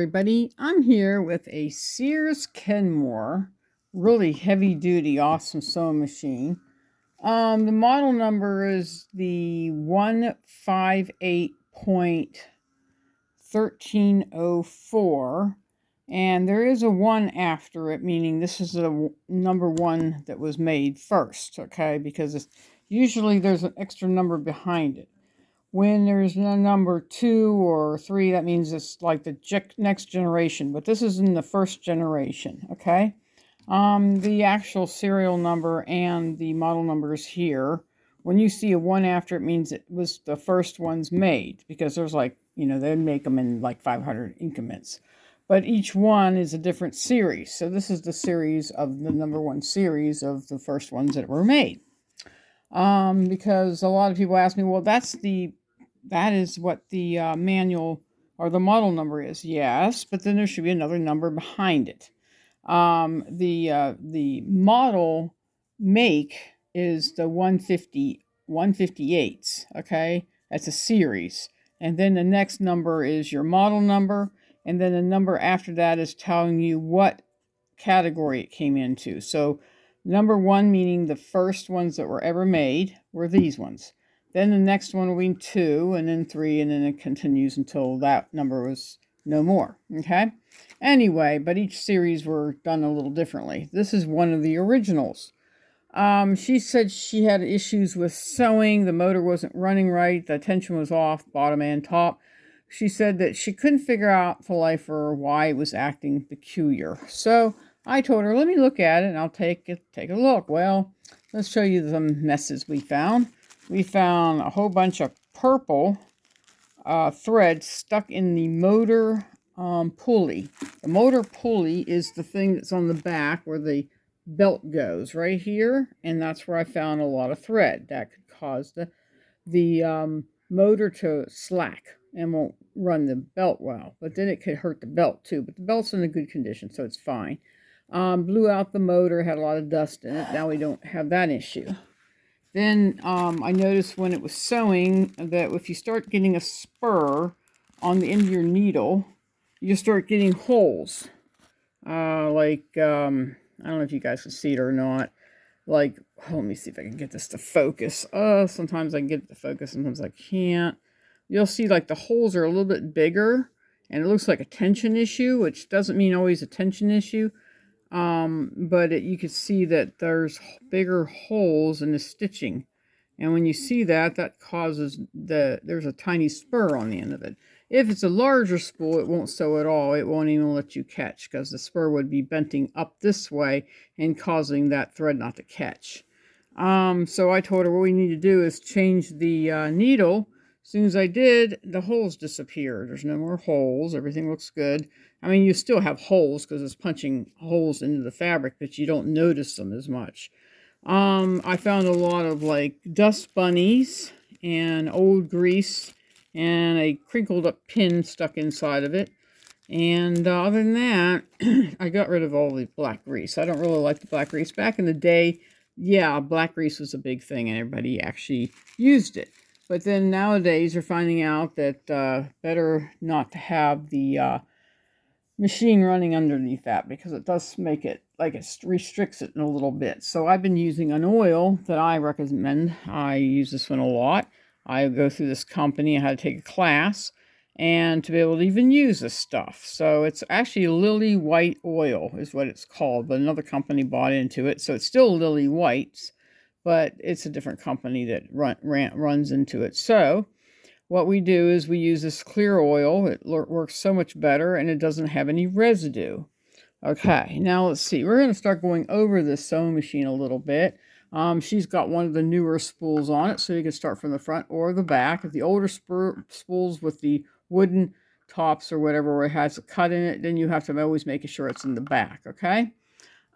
everybody. I'm here with a Sears Kenmore, really heavy duty, awesome sewing machine. The model number is the 158.1304, and there is a 1 after it, meaning this is the number 1 that was made first, okay, because usually there's an extra number behind it. When there's a number 2 or 3, that means it's like the next generation, but this is in the first generation, okay? The actual serial number and the model number is here. When you see a 1 after, it means it was the first ones made, because there's like, they make them in like 500 increments. But each one is a different series. So this is the series of the number 1 series of the first ones that were made. Because a lot of people ask me, well, that is what the manual or the model number is. Yes, but then there should be another number behind it. The model make is the 158s, okay? That's a series. And then the next number is your model number, and then the number after that is telling you what category it came into. So number 1, meaning the first ones that were ever made, were these ones. Then the next one will be 2, and then 3, and then it continues until that number was no more, okay? Anyway, but each series were done a little differently. This is one of the originals. She said she had issues with sewing. The motor wasn't running right. The tension was off, bottom and top. She said that she couldn't figure out for life or why it was acting peculiar. So I told her, let me look at it, and I'll take a look. Well, let's show you some messes we found. We found a whole bunch of purple thread stuck in the motor pulley. The motor pulley is the thing that's on the back where the belt goes, right here, and that's where I found a lot of thread. That could cause the motor to slack and won't run the belt well, but then it could hurt the belt too, but the belt's in a good condition, so it's fine. Blew out the motor, had a lot of dust in it. Now we don't have that issue. Then I noticed when it was sewing that if you start getting a spur on the end of your needle, you start getting holes. I don't know if you guys can see it or not. Let me see if I can get this to focus. Sometimes I can get it to focus, sometimes I can't. You'll see like the holes are a little bit bigger, and it looks like a tension issue, which doesn't mean always a tension issue. But you can see that there's bigger holes in the stitching, and when you see that, that causes there's a tiny spur on the end of it. If it's a larger spool, it won't sew at all. It won't even let you catch, because the spur would be bending up this way and causing that thread not to catch. So I told her what we need to do is change the needle. As soon as I did, the holes disappeared. There's no more holes. Everything looks good. I mean, you still have holes because it's punching holes into the fabric, but you don't notice them as much. I found a lot of dust bunnies and old grease and a crinkled up pin stuck inside of it. And other than that, I got rid of all the black grease. I don't really like the black grease. Back in the day, yeah, black grease was a big thing and everybody actually used it. But then nowadays you're finding out that better not to have the machine running underneath that, because it does make it, it restricts it in a little bit. So I've been using an oil that I recommend. I use this one a lot. I go through this company. I had to take a class and to be able to even use this stuff. So it's actually Lily White oil is what it's called, but another company bought into it. So it's still Lily White's, but it's a different company that runs into it. So what we do is we use this clear oil. It works so much better, and it doesn't have any residue. Okay, now let's see. We're going to start going over this sewing machine a little bit. She's got one of the newer spools on it, so you can start from the front or the back. If the older spools with the wooden tops or whatever, where it has a cut in it, then you have to always make sure it's in the back, okay?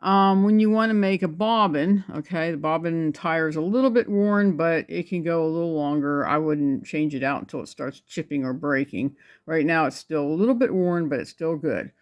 When you want to make a bobbin, okay, the bobbin tire is a little bit worn, but it can go a little longer. I wouldn't change it out until it starts chipping or breaking. Right now it's still a little bit worn, but it's still good.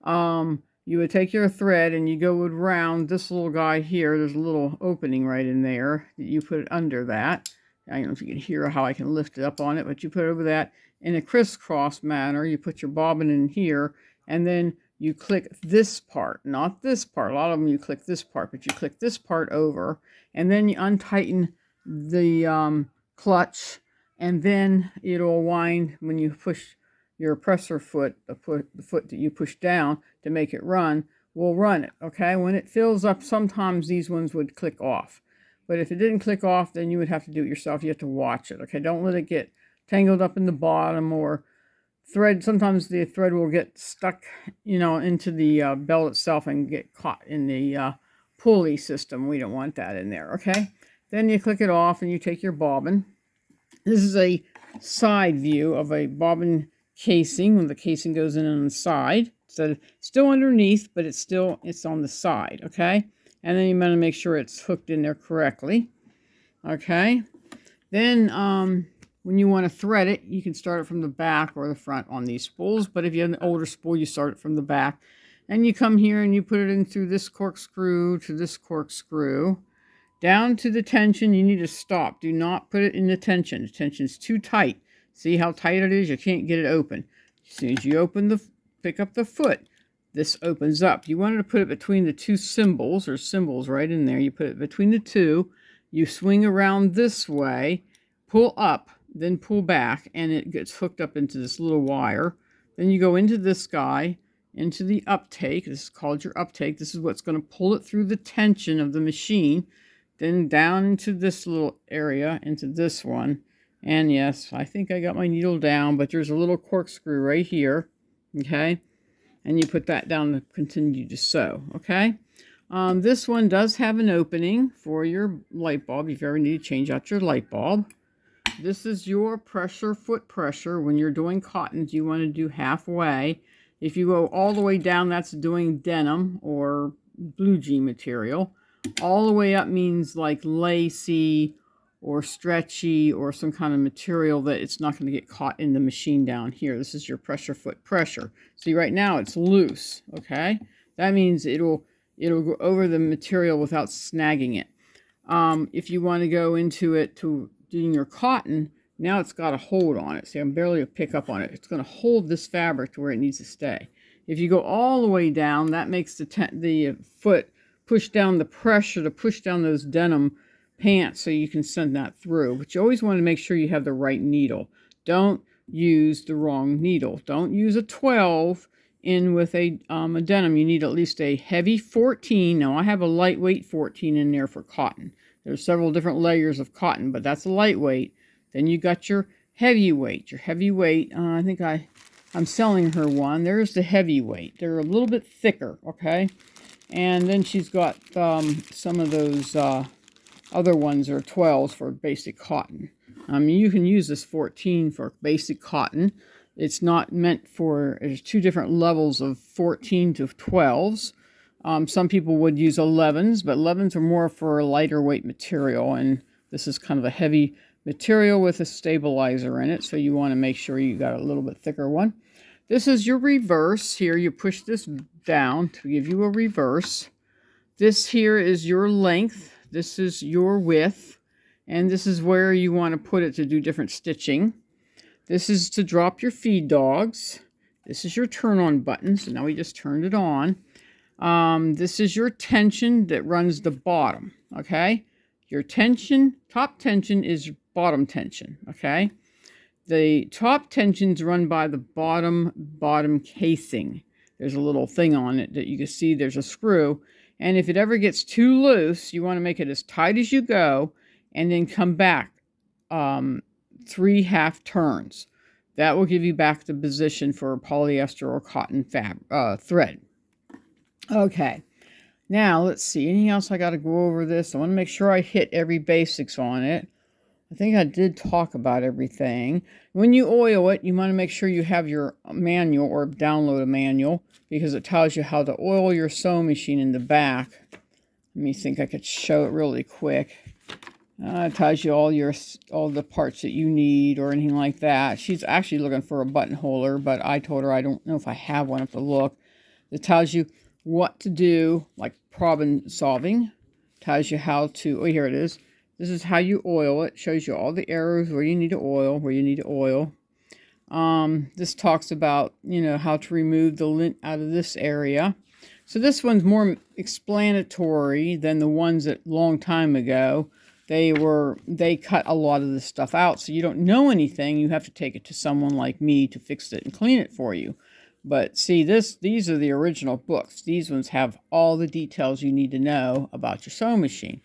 You would take your thread and you go around this little guy here. There's a little opening right in there. You put it under that. I don't know if you can hear how I can lift it up on it, but you put it over that in a crisscross manner. You put your bobbin in here, and then you click this part, not this part. A lot of them you click this part, but you click this part over, and then you untighten the clutch, and then it'll wind when you push your presser foot, the foot that you push down to make it run, will run it, okay? When it fills up, sometimes these ones would click off. But if it didn't click off, then you would have to do it yourself. You have to watch it, okay? Don't let it get tangled up in the bottom or thread. Sometimes the thread will get stuck, into the belt itself and get caught in the pulley system. We don't want that in there, okay? Then you click it off and you take your bobbin. This is a side view of a bobbin casing when the casing goes in on the side. So still underneath, but it's on the side, okay? And then you want to make sure it's hooked in there correctly, okay? Then when you want to thread it, you can start it from the back or the front on these spools. But if you have an older spool, you start it from the back. And you come here and you put it in through this corkscrew to this corkscrew. Down to the tension, you need to stop. Do not put it in the tension. The tension's too tight. See how tight it is? You can't get it open. As soon as you pick up the foot, this opens up. You wanted to put it between the two cymbals, or symbols right in there. You put it between the two. You swing around this way, pull up, then pull back, and it gets hooked up into this little wire. Then you go into this guy, into the uptake. This is called your uptake. This is what's going to pull it through the tension of the machine. Then down into this little area, into this one. And yes, I think I got my needle down, but there's a little corkscrew right here, okay? And you put that down to continue to sew, okay? This one does have an opening for your light bulb if you ever need to change out your light bulb. This is your foot pressure. When you're doing cottons, you want to do halfway. If you go all the way down, that's doing denim or blue jean material. All the way up means like lacy or stretchy or some kind of material that it's not going to get caught in the machine down here. This is your foot pressure. See, right now it's loose, okay? That means it'll go over the material without snagging it. If you want to go into it to doing your cotton, now it's got a hold on it. See, I'm barely pick up on it. It's going to hold this fabric to where it needs to stay. If you go all the way down, that makes the foot push down the pressure to push down those denim pants so you can send that through. But you always want to make sure you have the right needle. Don't use the wrong needle. Don't use a 12 in with a denim. You need at least a heavy 14. Now I have a lightweight 14 in there for cotton. There's several different layers of cotton, but that's a lightweight. Then you got your heavyweight. Your heavyweight, I think I'm selling her one. There's the heavyweight. They're a little bit thicker, okay? And then she's got some of those other ones are 12s for basic cotton. You can use this 14 for basic cotton. It's not meant for, there's two different levels of 14 to 12s. Some people would use 11s, but 11s are more for a lighter weight material, and this is kind of a heavy material with a stabilizer in it, so you want to make sure you got a little bit thicker one. This is your reverse. Here you push this down to give you a reverse. This here is your length. This is your width, and this is where you want to put it to do different stitching. This is to drop your feed dogs. This is your turn on button, so now we just turned it on. This is your tension that runs the bottom, okay? Your tension, top tension is bottom tension, okay? The top tension's run by the bottom casing. There's a little thing on it that you can see there's a screw. And if it ever gets too loose, you want to make it as tight as you go and then come back 3 half turns. That will give you back the position for polyester or cotton thread. Okay, now let's see. Anything else I got to go over this? I want to make sure I hit every basics on it. I think I did talk about everything. When you oil it, you want to make sure you have your manual or download a manual because it tells you how to oil your sewing machine in the back. Let me think I could show it really quick. It tells you all the parts that you need or anything like that. She's actually looking for a button holder, but I told her I don't know if I have one. I have to look. It tells you what to do, like problem solving. Tells you how to, oh, here it is. This is how you oil it. Shows you all the arrows where you need to oil, This talks about, you know, how to remove the lint out of this area. So this one's more explanatory than the ones that long time ago. They cut a lot of this stuff out, so you don't know anything. You have to take it to someone like me to fix it and clean it for you. But see, these are the original books. These ones have all the details you need to know about your sewing machine.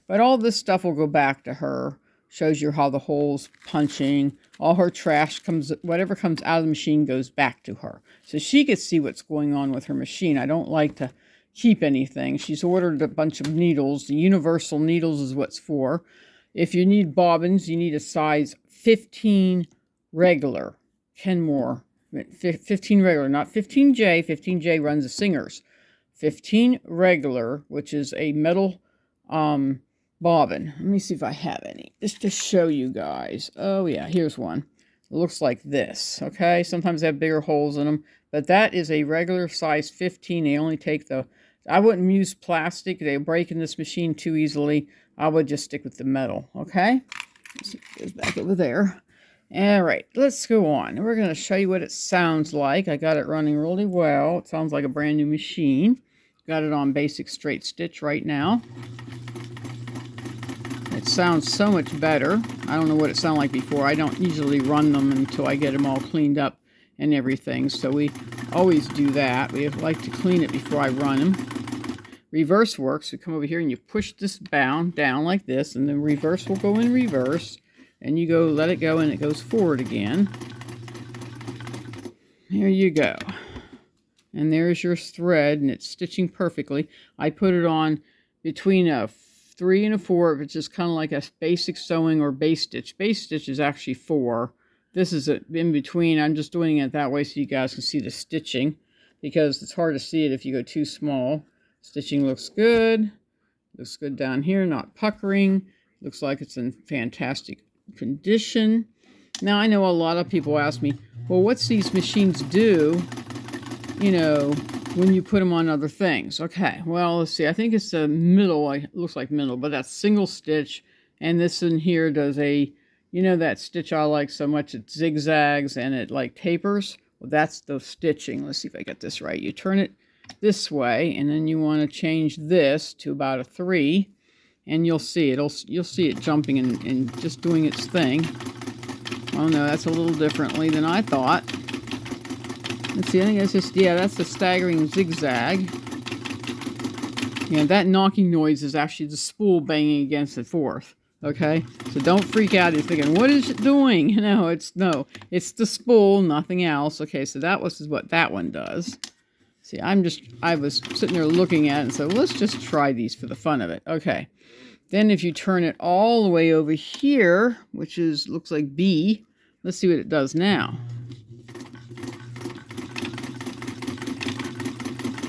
But all this stuff will go back to her. Shows you how the hole's punching. All her trash whatever comes out of the machine goes back to her. So she can see what's going on with her machine. I don't like to keep anything. She's ordered a bunch of needles. The universal needles is what's for. If you need bobbins, you need a size 15 regular. Kenmore. 15 regular, not 15J. 15J runs the Singers. 15 regular, which is a metal bobbin. Let me see if I have any. Just to show you guys. Oh yeah, here's one. It looks like this. Okay, sometimes they have bigger holes in them, but that is a regular size 15. They only take I wouldn't use plastic. They break in this machine too easily. I would just stick with the metal. Okay, so it goes back over there. All right, let's go on. We're going to show you what it sounds like. I got it running really well. It sounds like a brand new machine. Got it on basic straight stitch right now. It sounds so much better. I don't know what it sounded like before. I don't usually run them until I get them all cleaned up and everything. So we always do that. We like to clean it before I run them. Reverse works. You come over here and you push this down like this, and then reverse will go in reverse. And you go, let it go, and it goes forward again. There you go. And there's your thread, and it's stitching perfectly. I put it on between a 3 and a 4, which is kind of like a basic sewing or base stitch. Base stitch is actually 4. This is in between. I'm just doing it that way so you guys can see the stitching, because it's hard to see it if you go too small. Stitching looks good. Looks good down here, not puckering. Looks like it's in fantastic condition. Now I know a lot of people ask me, well, what's these machines do, you know, when you put them on other things? Okay, well, let's see. I think it's the middle. It looks like middle, but that's single stitch. And this in here does a, you know, that stitch I like so much. It zigzags and it like tapers. Well, that's the stitching. Let's see if I get this right. You turn it this way, and then you want to change this to about a 3. And you'll see you'll see it jumping and just doing its thing. Oh no, that's a little differently than I thought. Let's see, I think that's just, yeah, that's the staggering zigzag. Yeah, that knocking noise is actually the spool banging against the 4th. Okay, so don't freak out. You're thinking, what is it doing? No, it's the spool, nothing else. Okay, so that was what that one does. See, I was sitting there looking at it and said, well, let's just try these for the fun of it. Okay. Then if you turn it all the way over here, which looks like B, let's see what it does now.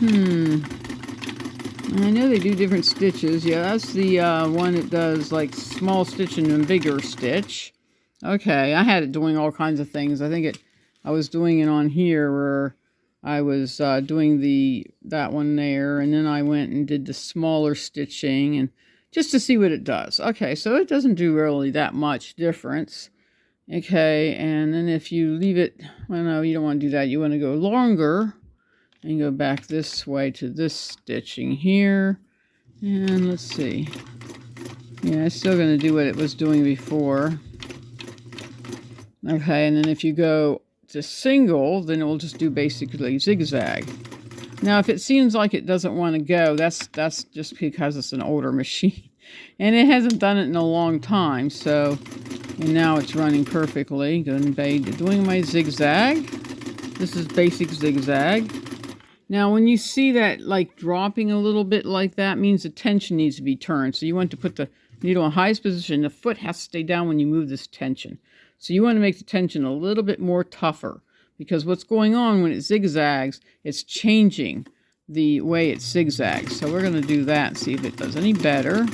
I know they do different stitches. Yeah, that's the one that does like small stitch and then bigger stitch. Okay, I had it doing all kinds of things. I was doing it on here where I was doing that one there, and then I went and did the smaller stitching, and just to see what it does. Okay, so it doesn't do really that much difference. Okay, and then if you leave it, well, no, you don't want to do that. You want to go longer and go back this way to this stitching here. And let's see. Yeah, it's still going to do what it was doing before. Okay, and then if you go to single, then it will just do basically zigzag. Now, if it seems like it doesn't want to go, that's just because it's an older machine. And it hasn't done it in a long time, so, and now it's running perfectly. Doing my zigzag. This is basic zigzag. Now, when you see that, like, dropping a little bit like that, means the tension needs to be turned. So you want to put the needle in highest position. The foot has to stay down when you move this tension. So you want to make the tension a little bit more tougher. Because what's going on when it zigzags, it's changing the way it zigzags. So we're going to do that and see if it does any better.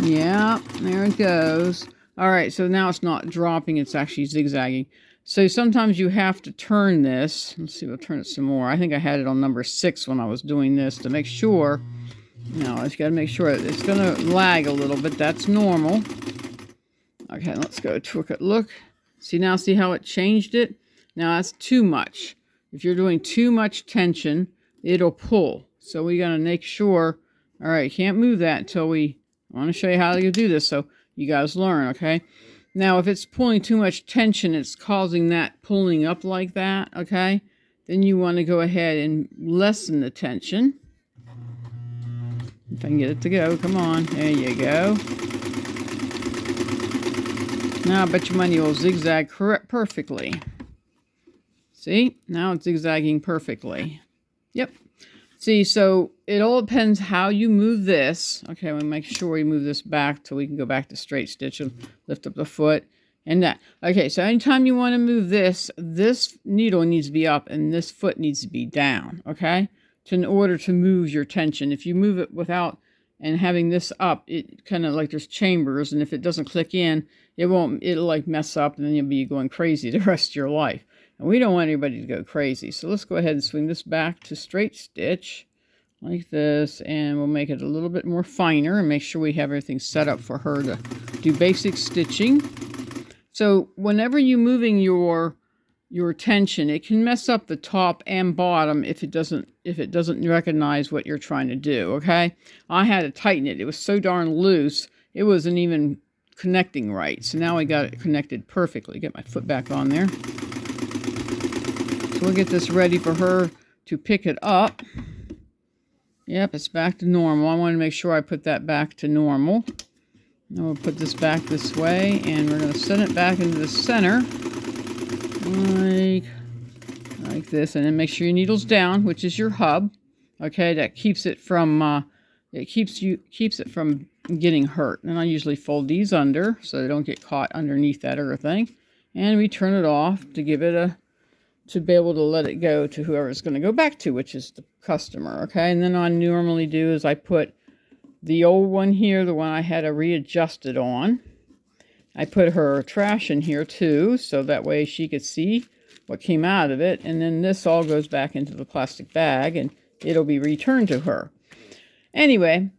Yeah, there it goes. All right, so now it's not dropping, it's actually zigzagging. So sometimes you have to turn this. Let's see, we'll turn it some more. I think I had it on number 6 when I was doing this to make sure. No, I just got to make sure it's going to lag a little bit. That's normal. Okay, let's go to a look. See how it changed it? Now that's too much. If you're doing too much tension, it'll pull. So we gotta make sure, all right, can't move that until I want to show you how to do this so you guys learn, okay? Now, if it's pulling too much tension, it's causing that pulling up like that, okay? Then you want to go ahead and lessen the tension. If I can get it to go, come on, there you go. Now I bet your money will zigzag perfectly. See, now it's zigzagging perfectly. Yep. See, so it all depends how you move this. Okay, we'll make sure we move this back so we can go back to straight stitch and lift up the foot and that. Okay, so anytime you want to move this, this needle needs to be up and this foot needs to be down, okay? In order to move your tension. If you move it without and having this up, it kind of like there's chambers, and if it doesn't click in, it'll like mess up and then you'll be going crazy the rest of your life. And we don't want anybody to go crazy. So let's go ahead and swing this back to straight stitch like this, and we'll make it a little bit more finer and make sure we have everything set up for her to do basic stitching. So whenever you're moving your tension, it can mess up the top and bottom if it doesn't recognize what you're trying to do, okay? I had to tighten it. It was so darn loose, it wasn't even connecting right. So now I got it connected perfectly. Get my foot back on there. So we'll get this ready for her to pick it up. Yep, it's back to normal. I want to make sure I put that back to normal. Now we'll put this back this way, and we're going to send it back into the center. Like this, and then make sure your needle's down, which is your hub. Okay, that keeps it from keeps it from getting hurt. And I usually fold these under so they don't get caught underneath that or thing. And we turn it off to give it to be able to let it go to whoever it's going to go back to, which is the customer. Okay, and then what I normally do is I put the old one here, the one I had to readjust it on. I put her trash in here too, so that way she could see what came out of it. And then this all goes back into the plastic bag and it'll be returned to her. Anyway,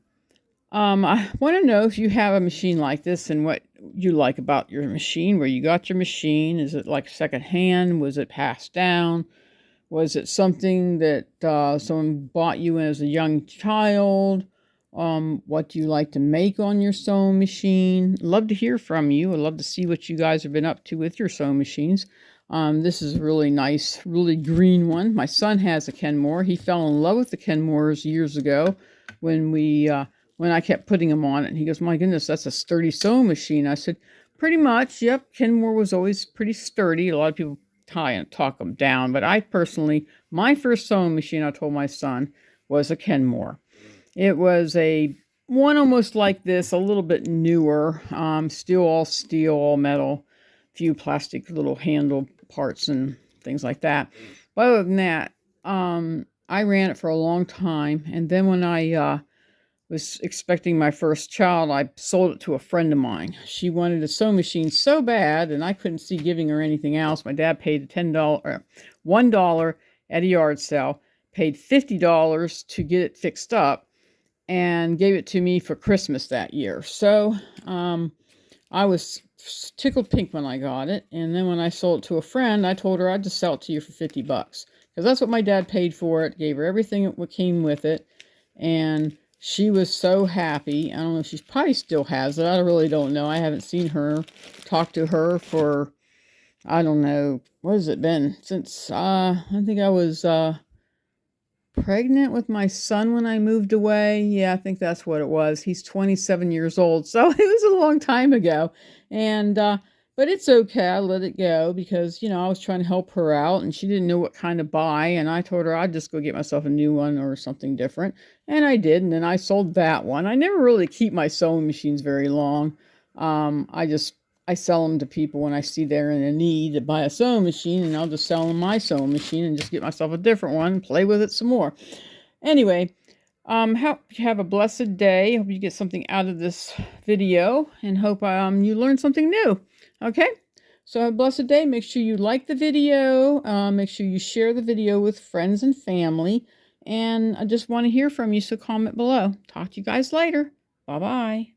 I want to know if you have a machine like this and what you like about your machine, where you got your machine. Is it like secondhand? Was it passed down? Was it something that someone bought you as a young child? What do you like to make on your sewing machine? Love to hear from you. I'd love to see what you guys have been up to with your sewing machines. This is a really nice, really green one. My son has a Kenmore. He fell in love with the Kenmores years ago when I kept putting them on it. And he goes, my goodness, that's a sturdy sewing machine. I said, pretty much, yep. Kenmore was always pretty sturdy. A lot of people talk them down. But I personally, my first sewing machine, I told my son, was a Kenmore. It was one almost like this, a little bit newer, still all steel, all metal, few plastic little handle parts and things like that. But other than that, I ran it for a long time. And then when I was expecting my first child, I sold it to a friend of mine. She wanted a sewing machine so bad, and I couldn't see giving her anything else. My dad paid $1 at a yard sale, paid $50 to get it fixed up, and gave it to me for Christmas that year. So I was tickled pink when I got it. And then when I sold it to a friend, I told her I'd just sell it to you for $50. Because that's what my dad paid for it. Gave her everything that came with it. And she was so happy. I don't know if she probably still has it. I really don't know. I haven't seen her, talked to her for, I don't know, what has it been? Since, I think I was pregnant with my son when I moved away. Yeah, I think that's what it was. He's 27 years old, so it was a long time ago. And but it's okay. I let it go because, you know, I was trying to help her out and she didn't know what kind to buy. And I told her I'd just go get myself a new one or something different. And I did. And then I sold that one. I never really keep my sewing machines very long. I sell them to people when I see they're in a need to buy a sewing machine, and I'll just sell them my sewing machine and just get myself a different one, play with it some more. Anyway, have a blessed day. Hope you get something out of this video, and hope you learn something new. Okay? So have a blessed day. Make sure you like the video. Make sure you share the video with friends and family. And I just want to hear from you, so comment below. Talk to you guys later. Bye-bye.